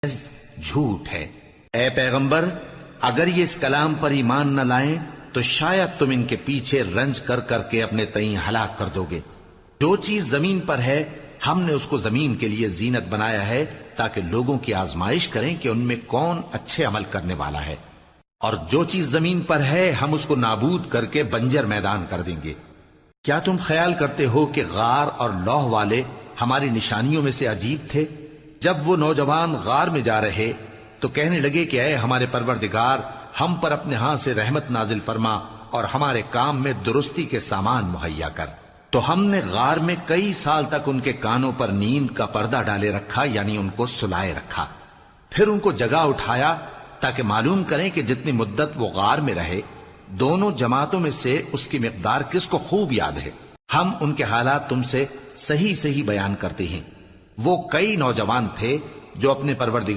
جھوٹ ہے۔ اے پیغمبر، اگر یہ اس کلام پر ایمان نہ لائیں تو شاید تم ان کے پیچھے رنج کر کر کے اپنے تئیں ہلاک کر دو گے۔ جو چیز زمین پر ہے ہم نے اس کو زمین کے لیے زینت بنایا ہے تاکہ لوگوں کی آزمائش کریں کہ ان میں کون اچھے عمل کرنے والا ہے، اور جو چیز زمین پر ہے ہم اس کو نابود کر کے بنجر میدان کر دیں گے۔ کیا تم خیال کرتے ہو کہ غار اور لوح والے ہماری نشانیوں میں سے عجیب تھے؟ جب وہ نوجوان غار میں جا رہے تو کہنے لگے کہ اے ہمارے پروردگار، ہم پر اپنے ہاں سے رحمت نازل فرما اور ہمارے کام میں درستی کے سامان مہیا کر۔ تو ہم نے غار میں کئی سال تک ان کے کانوں پر نیند کا پردہ ڈالے رکھا، یعنی ان کو سلائے رکھا، پھر ان کو جگا اٹھایا تاکہ معلوم کریں کہ جتنی مدت وہ غار میں رہے دونوں جماعتوں میں سے اس کی مقدار کس کو خوب یاد ہے۔ ہم ان کے حالات تم سے صحیح صحیح بیان کرتے ہیں۔ وہ کئی نوجوان تھے جو اپنے پروردگار